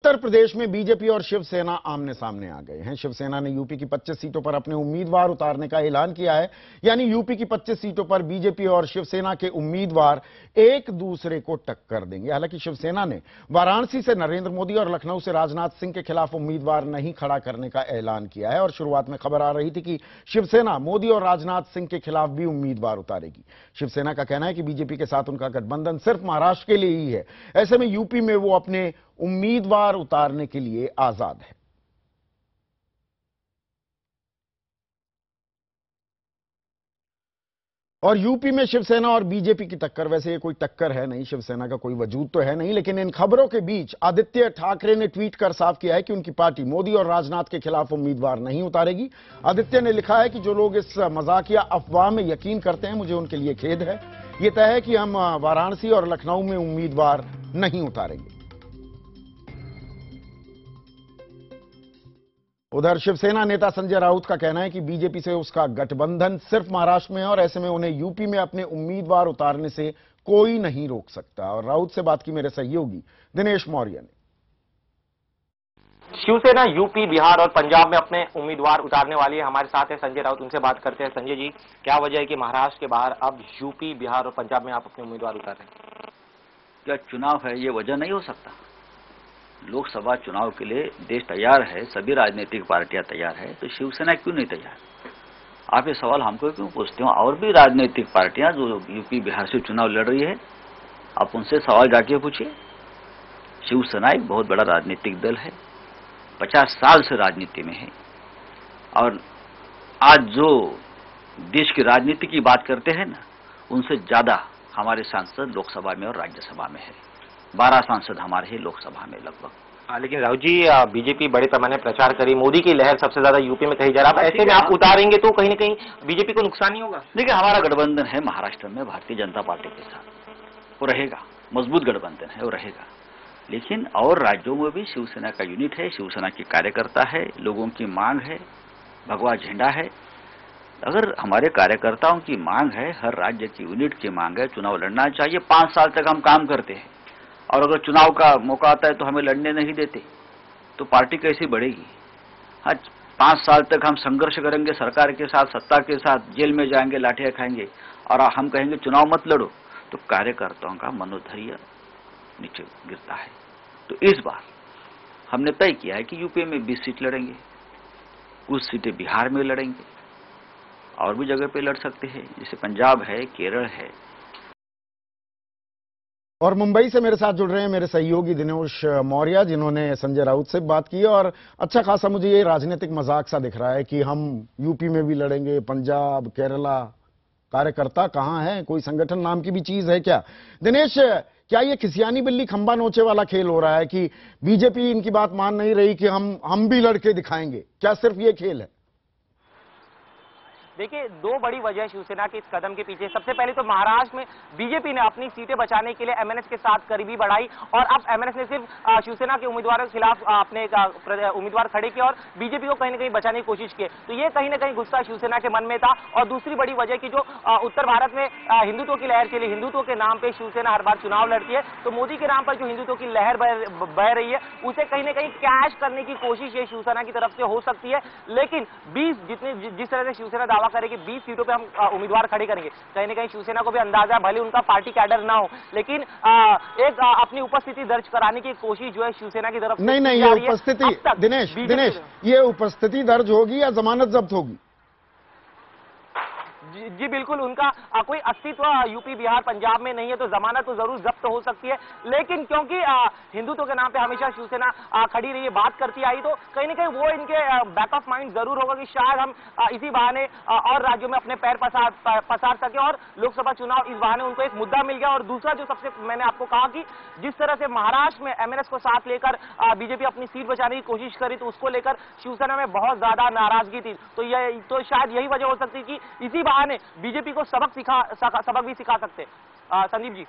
उत्तर प्रदेश में बीजेपी और शिवसेना आमने सामने आ गए हैं। शिवसेना ने यूपी की 25 सीटों पर अपने उम्मीदवार उतारने का ऐलान किया है। यानी यूपी की 25 सीटों पर बीजेपी और शिवसेना के उम्मीदवार एक दूसरे को टक्कर देंगे। हालांकि शिवसेना ने वाराणसी से नरेंद्र मोदी और लखनऊ से राजनाथ सिंह के खिलाफ उम्मीदवार नहीं खड़ा करने का ऐलान किया है। और शुरुआत में खबर आ रही थी कि शिवसेना मोदी और राजनाथ सिंह के खिलाफ भी उम्मीदवार उतारेगी। शिवसेना का कहना है कि बीजेपी के साथ उनका गठबंधन सिर्फ महाराष्ट्र के लिए ही है। ऐसे में यूपी में वो अपने उम्मीदवार उतारने के लिए आजाद है। और यूपी में शिवसेना और बीजेपी की टक्कर, वैसे ये कोई टक्कर है नहीं, शिवसेना का कोई वजूद तो है नहीं, लेकिन इन खबरों के बीच आदित्य ठाकरे ने ट्वीट कर साफ किया है कि उनकी पार्टी मोदी और राजनाथ के खिलाफ उम्मीदवार नहीं उतारेगी। आदित्य ने लिखा है कि जो लोग इस मजाकिया अफवाह में यकीन करते हैं, मुझे उनके लिए खेद है। यह तय है कि हम वाराणसी और लखनऊ में उम्मीदवार नहीं उतारेंगे। उधर शिवसेना नेता संजय राउत का कहना है कि बीजेपी से उसका गठबंधन सिर्फ महाराष्ट्र में है और ऐसे में उन्हें यूपी में अपने उम्मीदवार उतारने से कोई नहीं रोक सकता। और राउत से बात की मेरे सहयोगी दिनेश मौर्य ने। शिवसेना यूपी, बिहार और पंजाब में अपने उम्मीदवार उतारने वाली है। हमारे साथ है संजय राउत, उनसे बात करते हैं। संजय जी, क्या वजह है कि महाराष्ट्र के बाहर अब यूपी, बिहार और पंजाब में आप अपने उम्मीदवार उतार रहे हैं? क्या चुनाव है, ये वजह नहीं हो सकता? लोकसभा चुनाव के लिए देश तैयार है, सभी राजनीतिक पार्टियां तैयार है, तो शिवसेना क्यों नहीं तैयार? आप ये सवाल हमको क्यों पूछते हो? और भी राजनीतिक पार्टियां जो यूपी बिहार से चुनाव लड़ रही है, आप उनसे सवाल जाके पूछिए। शिवसेना एक बहुत बड़ा राजनीतिक दल है, 50 साल से राजनीति में है। और आज जो देश की राजनीति की बात करते हैं ना, उनसे ज्यादा हमारे सांसद लोकसभा में और राज्यसभा में है। 12 सांसद हमारे ही लोकसभा में लगभग। लेकिन राहुल जी, बीजेपी बड़े पैमाने प्रचार करी, मोदी की लहर सबसे ज्यादा यूपी में कही जा रहा है। ऐसे में आप उतारेंगे तो कहीं ना कहीं बीजेपी को नुकसान नहीं होगा? देखिए, हमारा गठबंधन है महाराष्ट्र में भारतीय जनता पार्टी के साथ, वो रहेगा, मजबूत गठबंधन है, वो रहेगा। लेकिन और राज्यों में भी शिवसेना का यूनिट है, शिवसेना की कार्यकर्ता है, लोगों की मांग है, भगवा झंडा है। अगर हमारे कार्यकर्ताओं की मांग है, हर राज्य की यूनिट की मांग है, चुनाव लड़ना चाहिए। 5 साल तक हम काम करते हैं और अगर चुनाव का मौका आता है तो हमें लड़ने नहीं देते, तो पार्टी कैसी बढ़ेगी? आज 5 साल तक हम संघर्ष करेंगे सरकार के साथ, सत्ता के साथ, जेल में जाएंगे, लाठियां खाएंगे, और हम कहेंगे चुनाव मत लड़ो, तो कार्यकर्ताओं का मनोधैर्य नीचे गिरता है। तो इस बार हमने तय किया है कि यूपी में 20 सीट लड़ेंगे, कुछ सीटें बिहार में लड़ेंगे, और भी जगह पे लड़ सकते हैं, जैसे पंजाब है, केरल है। और मुंबई से मेरे साथ जुड़ रहे हैं मेरे सहयोगी दिनेश मौर्य, जिन्होंने संजय राउत से बात की। और अच्छा खासा मुझे ये राजनीतिक मजाक सा दिख रहा है कि हम यूपी में भी लड़ेंगे, पंजाब, केरला। कार्यकर्ता कहां है? कोई संगठन नाम की भी चीज है क्या? दिनेश, क्या ये खिसियानी बिल्ली खंबा नोचे वाला खेल हो रहा है कि बीजेपी इनकी बात मान नहीं रही कि हम भी लड़के दिखाएंगे? क्या सिर्फ ये खेल है? देखिए, 2 बड़ी वजह शिवसेना के इस कदम के पीछे। सबसे पहले तो महाराष्ट्र में बीजेपी ने अपनी सीटें बचाने के लिए एमएनएस के साथ करीबी बढ़ाई और अब एमएनएस ने सिर्फ शिवसेना के उम्मीदवारों के खिलाफ अपने उम्मीदवार खड़े किए और बीजेपी को कहीं ना कहीं बचाने की कोशिश की। तो ये कहीं ना कहीं गुस्सा शिवसेना के मन में था। और दूसरी बड़ी वजह की जो उत्तर भारत में हिंदुत्व की लहर चली, हिंदुत्व के नाम पर शिवसेना हर बार चुनाव लड़ती है, तो मोदी के नाम पर जो हिंदुत्व की लहर बह रही है, उसे कहीं ना कहीं कैश करने की कोशिश ये शिवसेना की तरफ से हो सकती है। लेकिन 20 जिस तरह से शिवसेना दावा करेगी 20 सीटों पे हम उम्मीदवार खड़े करेंगे, कहीं ना कहीं शिवसेना को भी अंदाजा, भले उनका पार्टी कैडर ना हो, लेकिन एक अपनी उपस्थिति दर्ज कराने की कोशिश जो है शिवसेना की तरफ से नहीं, ये उपस्थिति दिनेश, ये उपस्थिति दर्ज होगी या जमानत जब्त होगी? जी बिल्कुल, उनका कोई अस्तित्व यूपी, बिहार, पंजाब में नहीं है, तो जमानत तो जरूर जब्त हो सकती है। लेकिन क्योंकि हिंदुत्व के नाम पे हमेशा शिवसेना खड़ी रही है, बात करती आई, तो कहीं ना कहीं वो इनके बैक ऑफ माइंड जरूर होगा कि शायद हम इसी बहाने और राज्यों में अपने पैर पसार सके और लोकसभा चुनाव इस बहाने उनको एक मुद्दा मिल गया। और दूसरा जो सबसे मैंने आपको कहा कि जिस तरह से महाराष्ट्र में एमएनएस को साथ लेकर बीजेपी अपनी सीट बचाने की कोशिश करी, तो उसको लेकर शिवसेना में बहुत ज्यादा नाराजगी थी। तो शायद यही वजह हो सकती है कि इसी बहाने बीजेपी को सबक भी सिखा सकते। संदीप जी।